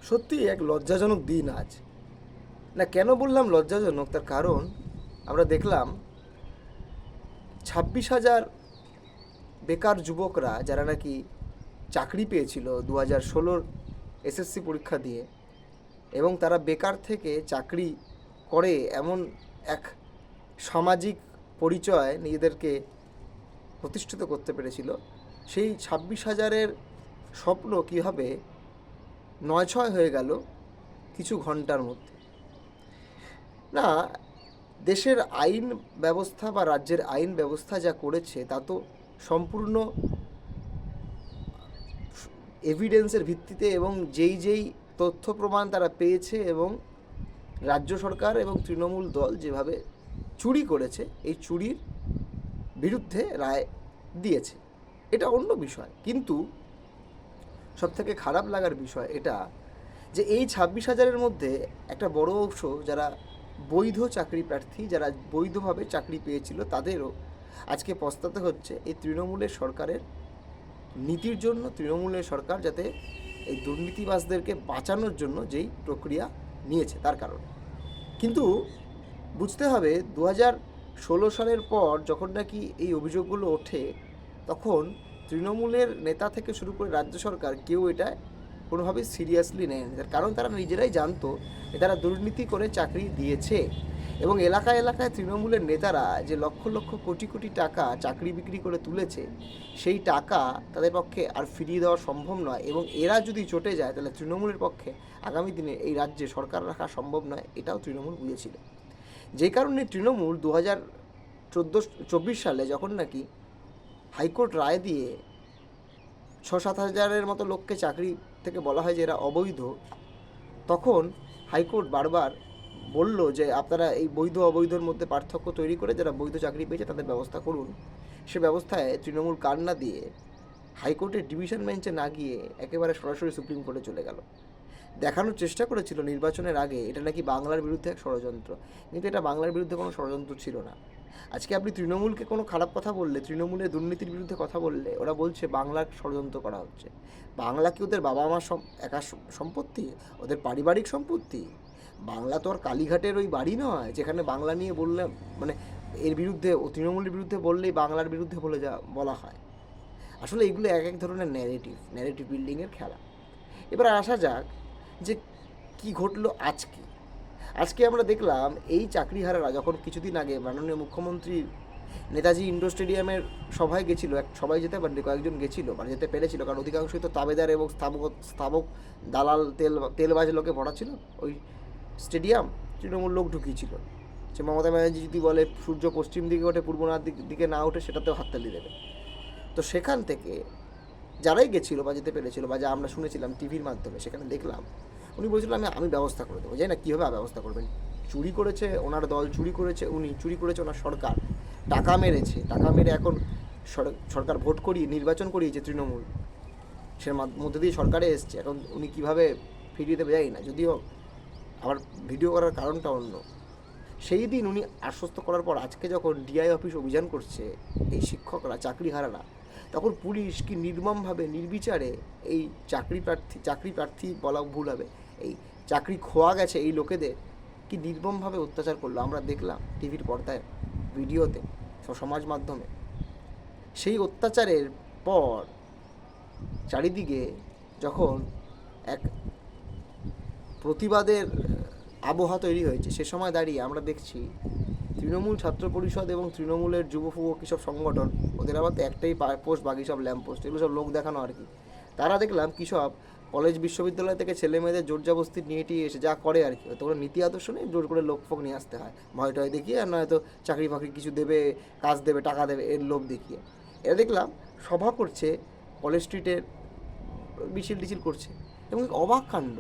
সত্যি এক লজ্জাজনক দিন আজ। না, কেন বললাম লজ্জাজনক, তার কারণ আমরা দেখলাম 26,000 বেকার যুবকরা যারা নাকি চাকরি পেয়েছিল 2016 এসএসসি পরীক্ষা দিয়ে, এবং তারা বেকার থেকে চাকরি করে এমন এক সামাজিক পরিচয় নিজেদেরকে প্রতিষ্ঠিত করতে পেরেছিল। সেই 26,000-এর স্বপ্ন কীভাবে নয়-ছয় হয়ে গেল কিছু ঘন্টার মধ্যে। না, দেশের আইন ব্যবস্থা বা রাজ্যের আইন ব্যবস্থা যা করেছে তা তো সম্পূর্ণ এভিডেন্সের ভিত্তিতে এবং যেই তথ্য প্রমাণ তারা পেয়েছে, এবং রাজ্য সরকার এবং তৃণমূল দল যেভাবে চুরি করেছে এই চুরির বিরুদ্ধে রায় দিয়েছে, এটা অন্য বিষয়। কিন্তু সবথেকে খারাপ লাগার বিষয় এটা যে এই 26,000-এর মধ্যে একটা বড় অংশ যারা বৈধ চাকরি প্রার্থী, যারা বৈধভাবে চাকরি পেয়েছিল, তাদেরও আজকে পস্তাতে হচ্ছে এই তৃণমূলের সরকারের নীতির জন্য। তৃণমূলের সরকার যাতে এই দুর্নীতিবাজদেরকে বাঁচানোর জন্য যেই প্রক্রিয়া নিয়েছে তার কারণে। কিন্তু বুঝতে হবে 2016 সালের পর যখন নাকি এই অভিযোগগুলো ওঠে, তখন তৃণমূলের নেতা থেকে শুরু করে রাজ্য সরকার কেউ এটা কোনোভাবে সিরিয়াসলি নেয়নি। তার কারণ তারা নিজেরাই জানতো যে তারা দুর্নীতি করে চাকরি দিয়েছে, এবং এলাকায় এলাকায় তৃণমূলের নেতারা যে লক্ষ লক্ষ কোটি কোটি টাকা চাকরি বিক্রি করে তুলেছে, সেই টাকা তাদের পক্ষে আর ফিরিয়ে দেওয়া সম্ভব নয়, এবং এরা যদি চটে যায় তাহলে তৃণমূলের পক্ষে আগামী দিনে এই রাজ্যে সরকার রাখা সম্ভব নয়, এটাও তৃণমূল বুঝেছিল। যেই কারণে তৃণমূল 2024 সালে যখন নাকি হাইকোর্ট রায় দিয়ে 6-7 হাজারের মতো লোককে চাকরি থেকে বলা হয় যে এরা অবৈধ, তখন হাইকোর্ট বারবার বলল যে আপনারা এই বৈধ অবৈধর মধ্যে পার্থক্য তৈরি করে যারা বৈধ চাকরি পেয়েছে তাদের ব্যবস্থা করুন। সে ব্যবস্থায় তৃণমূল কান না দিয়ে হাইকোর্টের ডিভিশন বেঞ্চে না গিয়ে একেবারে সরাসরি সুপ্রিম কোর্টে চলে গেল। দেখানোর চেষ্টা করেছিল নির্বাচনের আগে এটা নাকি বাংলার বিরুদ্ধে এক ষড়যন্ত্র, কিন্তু এটা বাংলার বিরুদ্ধে কোনো ষড়যন্ত্র ছিল না। আজকে আপনি তৃণমূলকে কোনো খারাপ কথা বললে, তৃণমূলের দুর্নীতির বিরুদ্ধে কথা বললে, ওরা বলছে বাংলার ষড়যন্ত্র করা হচ্ছে। বাংলা কি ওদের বাবা মার একা সম্পত্তি, ওদের পারিবারিক সম্পত্তি? বাংলা তো আর কালীঘাটের ওই বাড়ি নয় যেখানে বাংলা নিয়ে বললে মানে এর বিরুদ্ধে ও তৃণমূলের বিরুদ্ধে বললেই বাংলার বিরুদ্ধে বলা হয়। আসলে এগুলো এক এক ধরনের ন্যারেটিভ বিল্ডিংয়ের খেলা। এবার আসা যাক যে কি ঘটলো আজকে আমরা দেখলাম এই চাকরিহারারা যখন কিছুদিন আগে মাননীয় মুখ্যমন্ত্রী নেতাজি ইন্ডোর স্টেডিয়ামের সভায় গেছিলো, সবাই যেতে পারেনি, কয়েকজন গেছিলো, মানে যেতে পেরেছিল, কারণ অধিকাংশই তো তাবেদার এবং স্থাবক দালাল তেলবাজ লোকে ভরা ছিল ওই স্টেডিয়াম। তৃণমূল লোক ঢুকিয়েছিল যে মমতা ব্যানার্জি যদি বলে সূর্য পশ্চিম দিকে ওঠে পূর্বনার দিকে না ওঠে সেটাতেও হাততালি দেবে। তো সেখান থেকে যারাই গেছিলো বা যেতে পেরেছিল, বা যা আমরা শুনেছিলাম টিভির মাধ্যমে, সেখানে দেখলাম উনি বলছিলেন আমি ব্যবস্থা করে দেবো। জানি না কীভাবে ব্যবস্থা করবেন। চুরি করেছে ওনার দল, চুরি করেছে উনি, চুরি করেছে ওনার সরকার, টাকা মেরে এখন সরকার ভোট করিয়ে নির্বাচন করিয়েছে তৃণমূল, সে মধ্যে দিয়ে সরকারে এসছে। এখন উনি কীভাবে ফিরিয়ে দেবে জানি না, যদিও আমার ভিডিও করার কারণটা অন্য। সেই দিন উনি আশ্বস্ত করার পর আজকে যখন ডিআই অফিস অভিযান করছে এই শিক্ষকরা, চাকরিহারারা, তখন পুলিশ কি নির্মমভাবে নির্বিচারে এই চাকরি প্রার্থী বলা ভুল হবে, এই চাকরি খোয়া গেছে এই লোকেদের কি নির্মমভাবে অত্যাচার করলো আমরা দেখলাম টিভির পর্দায়, ভিডিওতে, সমাজ মাধ্যমে। সেই অত্যাচারের পর চারিদিকে যখন এক প্রতিবাদের আবহাওয়া তৈরি হয়েছে, সে সময় দাঁড়িয়ে আমরা দেখছি তৃণমূল ছাত্র পরিষদ এবং তৃণমূলের যুব কৃষক সংগঠন, ওদের আবার তো একটাই পোস্ট, বাকি সব ল্যাম্প পোস্ট, এগুলো সব লোক দেখানো আর কি। তারা দেখলাম কী সব কলেজ বিশ্ববিদ্যালয় থেকে ছেলে মেয়েদের জোর জবস্তি নিয়ে এসে যা করে আর কি, তো ওরা নীতি আদর্শ নেই, জোর করে লোক ফোক নিয়ে আসতে হয় ভয় টয় দেখিয়ে, আর নয়তো চাকরি ফাকরি কিছু দেবে, কাজ দেবে, টাকা দেবে, এর লোভ দেখিয়ে। এরা দেখলাম সভা করছে কলেজ স্ট্রিটের, মিছিল করছে, এবং অবাক কাণ্ড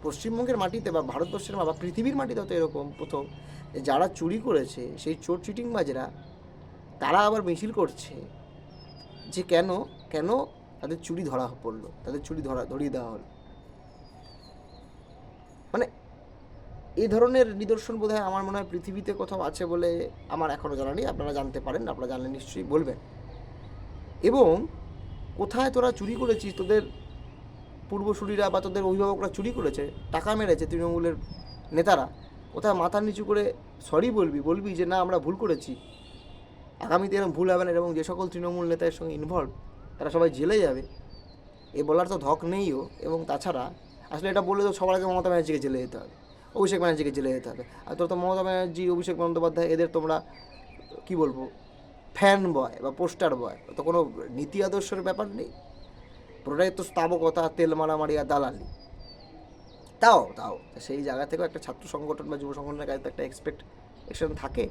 পশ্চিমবঙ্গের মাটিতে বা ভারতবর্ষের বা পৃথিবীর মাটিতেও তো এরকম প্রথম, যারা চুরি করেছে সেই চোর চিটিংবাজেরা তারা আবার মিছিল করছে যে কেন তাদের চুরি ধরা পড়লো, তাদের চুরি ধরিয়ে দেওয়া হলো। মানে এই ধরনের নিদর্শন বোধহয় আমার মনে হয় পৃথিবীতে কোথাও আছে বলে আমার এখনও জানা নেই। আপনারা জানতে পারেন, আপনারা জানলে নিশ্চয়ই বলবেন। এবং কোথায় তোরা চুরি করেছিস, তোদের পূর্বসূরীরা বা তোদের অভিভাবকরা চুরি করেছে, টাকা মেরেছে তৃণমূলের নেতারা, কোথায় মাথা নিচু করে সরি বলবি যে না আমরা ভুল করেছি, আগামীতে এরকম ভুল হবে না, এবং যে সকল তৃণমূল নেতার সঙ্গে ইনভলভ তারা সবাই জেলে যাবে, এ বলার তো ধক নেইও। এবং তাছাড়া আসলে এটা বললে তো সবার আগে মমতা ব্যানার্জিকে জেলে যেতে হবে, অভিষেক ব্যানার্জিকে জেলে যেতে হবে। আর তোর তো মমতা ব্যানার্জি, অভিষেক বন্দ্যোপাধ্যায়, এদের তোমরা কী বলবো, ফ্যান বয় বা পোস্টার বয়, তো কোনো নীতি আদর্শের ব্যাপার নেই, পুরোটাই তো স্থাবকতা, তেল মারামারি আর দালালি। তাও সেই জায়গা থেকেও একটা ছাত্র সংগঠন বা যুব সংগঠনের কাছে তো একটা এক্সপেকটেশন থাকে,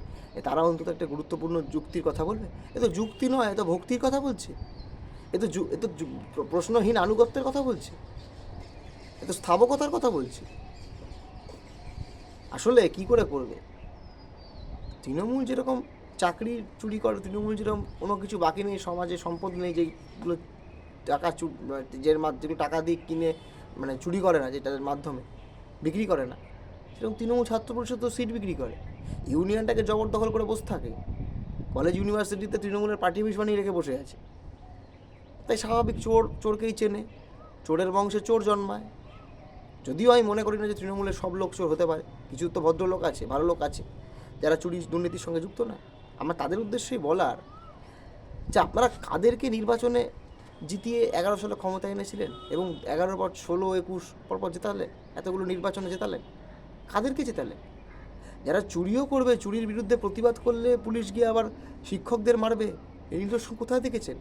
তারা অন্তত একটা গুরুত্বপূর্ণ যুক্তির কথা বলবে। এ তো যুক্তি নয়, এ তো ভক্তির কথা বলছে, এ তো প্রশ্নহীন আনুগত্যের কথা বলছে, এ তো স্থাবকতার কথা বলছে। আসলে কি করে করবে? তৃণমূল যেরকম চাকরি চুরি করে, তৃণমূল যেরকম কোনো কিছু বাকি নেই, সমাজে সম্পদ নেই যেগুলো টাকা যেগুলো টাকা দিয়ে কিনে মানে চুরি করে না, যেটার মাধ্যমে বিক্রি করে না, সেরকম তৃণমূল ছাত্র পরিষদ তো সিট বিক্রি করে, ইউনিয়নটাকে জবরদখল করে বসে থাকে, কলেজ ইউনিভার্সিটিতে তৃণমূলের পার্টি অফিস বানিয়ে রেখে বসে আছে। তাই স্বাভাবিক, চোরকেই চেনে, চোরের বংশে চোর জন্মায়। যদিও আমি মনে করি না যে তৃণমূলের সব লোক চোর হতে পারে, কিছু তো ভদ্রলোক আছে, ভালো লোক আছে যারা চুরি দুর্নীতির সঙ্গে যুক্ত না। আমার তাদের উদ্দেশ্যেই বলার যে আপনারা কাদেরকে নির্বাচনে জিতিয়ে 11 সালে ক্ষমতায় এনেছিলেন এবং 11 পর 16, 21 পরপর জেতালেন, এতগুলো নির্বাচনে জেতালেন, কাদেরকে জেতালেন? যারা চুরিও করবে, চুরির বিরুদ্ধে প্রতিবাদ করলে পুলিশ গিয়ে আবার শিক্ষকদের মারবে, এই নিদর্শন কোথায় দেখেছেন?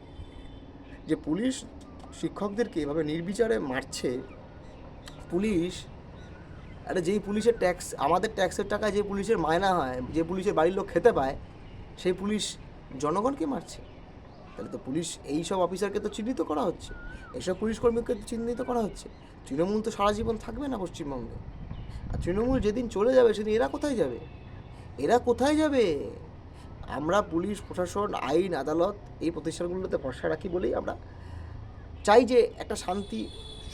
যে পুলিশ শিক্ষকদেরকে এভাবে নির্বিচারে মারছে, পুলিশ, আরে যেই পুলিশের ট্যাক্স, আমাদের ট্যাক্সের টাকায় যে পুলিশের মায়না হয়, যে পুলিশের বাড়ির লোক খেতে পায়, সেই পুলিশ জনগণকে মারছে। তাহলে তো পুলিশ এই সব অফিসারকে তো চিহ্নিত করা হচ্ছে, এইসব পুলিশ কর্মীকে তো চিহ্নিত করা হচ্ছে। তৃণমূল তো সারা জীবন থাকবে না পশ্চিমবঙ্গে, আর তৃণমূল যেদিন চলে যাবে সেদিন এরা কোথায় যাবে? আমরা পুলিশ প্রশাসন, আইন, আদালত, এই প্রতিষ্ঠানগুলোতে ভরসা রাখি বলেই আমরা চাই যে একটা শান্তি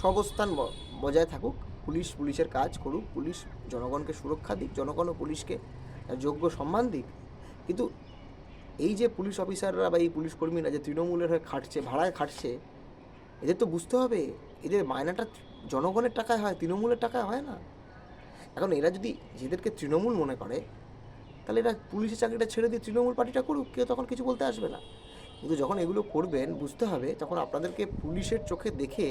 সহাবস্থান বজায় থাকুক, পুলিশের কাজ করুক, পুলিশ জনগণকে সুরক্ষা দিক, জনগণও পুলিশকে যোগ্য সম্মান দিক। কিন্তু এই যে পুলিশ অফিসাররা বা এই পুলিশ কর্মীরা যে তৃণমূলের হয়ে খাটছে, ভাড়ায় খাটছে, এদের তো বুঝতে হবে এদের মায়নাটা জনগণের টাকায় হয়, তৃণমূলের টাকায় হয় না। এখন এরা যদি নিজেদেরকে তৃণমূল মনে করে, তাহলে এরা পুলিশের চাকরিটা ছেড়ে দিয়ে তৃণমূল পার্টিটা করুক, কেউ তখন কিছু বলতে আসবে না। কিন্তু যখন এগুলো করবেন, বুঝতে হবে তখন আপনাদেরকে পুলিশের চোখে দেখে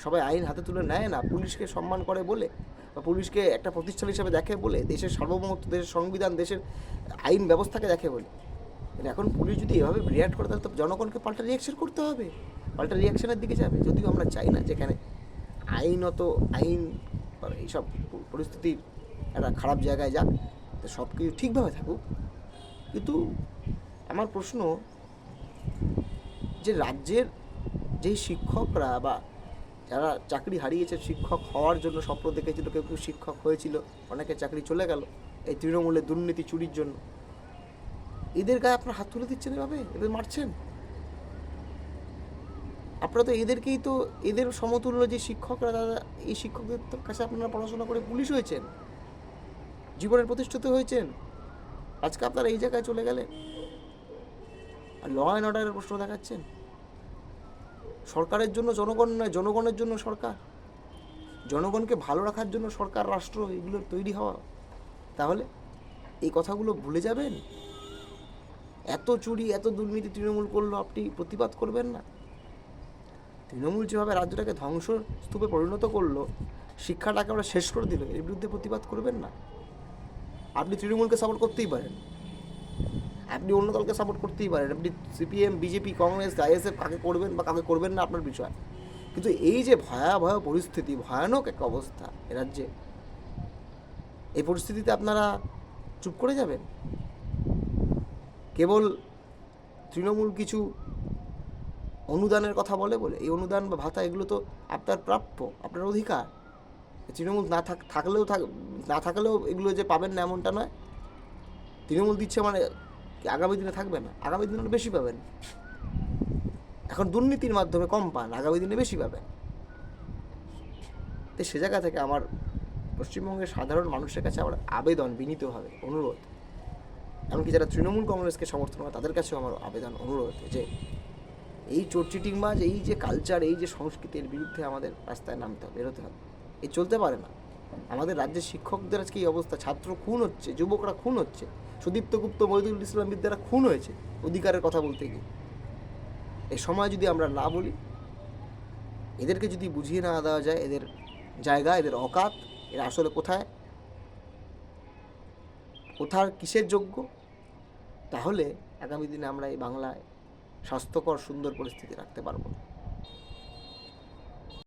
সবাই আইন হাতে তুলে নেয় না, পুলিশকে সম্মান করে বলে বা পুলিশকে একটা প্রতিষ্ঠান হিসেবে দেখে বলে, দেশের সার্বভৌমত্ব, দেশের সংবিধান, দেশের আইন ব্যবস্থাকে দেখে বলে। এখন পুলিশ যদি এভাবে রিয়াক্ট করে, তাহলে তো জনগণকে পাল্টা রিয়াকশন করতে হবে, পাল্টা রিয়াকশনের দিকে যাবে। যদিও আমরা চাই না যেখানে আইন এইসব পরিস্থিতির একটা খারাপ জায়গায় যাক, তো সব কিছু ঠিকভাবে থাকুক। কিন্তু আমার প্রশ্ন, যে রাজ্যের যেই শিক্ষকরা বা যারা চাকরি হারিয়েছে, শিক্ষক হওয়ার জন্য স্বপ্ন দেখেছিল, কেউ শিক্ষক হয়েছিল, অনেকের চাকরি চলে গেল এই তৃণমূলের দুর্নীতি চুরির জন্য, এদের গায়ে আপনারা হাত তুলে দিচ্ছেন, এভাবে এদের মারছেন। আপনারা তো এদেরকেই তো, এদের সমতুল্য যে শিক্ষকরা, দাদা, এই শিক্ষকদের কাছে আপনারা পড়াশোনা করে পুলিশ হয়েছেন, জীবনের প্রতিষ্ঠিত হয়েছেন, আজকে আপনারা এই জায়গায় চলে গেলেন আর ল অ্যান্ড অর্ডারের প্রশ্ন দেখাচ্ছেন। সরকারের জন্য জনগণ নয়, জনগণের জন্য সরকার, জনগণকে ভালো রাখার জন্য সরকার, রাষ্ট্র, এগুলোর তৈরি হওয়া। তাহলে এই কথাগুলো ভুলে যাবেন? এত চুরি, এত দুর্নীতি তৃণমূল করলো, আপনি প্রতিবাদ করবেন না? তৃণমূল যেভাবে রাজ্যটাকে ধ্বংসস্তূপে পরিণত করলো, শিক্ষাটাকে আমরা শেষ করে দিল, এর বিরুদ্ধে প্রতিবাদ করবেন না? আপনি তৃণমূলকে সাপোর্ট করতেই পারেন, আপনি অন্য দলকে সাপোর্ট করতেই পারেন, আপনি সিপিএম, বিজেপি, কংগ্রেস, আইএসএফ, কাকে করবেন বা কাকে করবেন না আপনার বিষয়। কিন্তু এই যে ভয়াবহ পরিস্থিতি, ভয়ানক এক অবস্থা এ রাজ্যে, এই পরিস্থিতিতে আপনারা চুপ করে যাবেন? কেবল তৃণমূল কিছু অনুদানের কথা বলে, এই অনুদান বা ভাতা, এগুলো তো আপনার প্রাপ্য, আপনার অধিকার। তৃণমূল না থাকলেও এগুলো যে পাবেন না এমনটা নয়। তৃণমূল দিচ্ছে মানে আগামী দিনে থাকবে না, আগামী দিনে বেশি পাবেন। এখন দুর্নীতির মাধ্যমে কম পান, আগামী দিনে বেশি পাবেন। তো সে জায়গা থেকে আমার পশ্চিমবঙ্গের সাধারণ মানুষের কাছে আমার আবেদন, বিনীতভাবে অনুরোধ, এমনকি যারা তৃণমূল কংগ্রেসকে সমর্থন করে তাদের কাছেও আমার আবেদন, অনুরোধ, যে এই চোরচিটিংবাজ, এই যে কালচার, এই যে সংস্কৃতির বিরুদ্ধে আমাদের রাস্তায় নামতে হবে, বেরোতে হবে। এ চলতে পারে না। আমাদের রাজ্যের শিক্ষকদের আজকে এই অবস্থা, ছাত্র খুন হচ্ছে, যুবকরা খুন হচ্ছে, সুদীপ্ত গুপ্ত, মহিদুল ইসলাম বিদ্যারা খুন হয়েছে অধিকারের কথা বলতে গিয়ে। এই সময় যদি আমরা না বলি, এদেরকে যদি বুঝিয়ে না দেওয়া যায় এদের জায়গা, এদের অকাত, এরা আসলে কোথার কিসের যোগ্য, তাহলে আগামী দিনে আমরা এই বাংলায় স্বাস্থ্যকর সুন্দর পরিস্থিতি রাখতে পারবো না।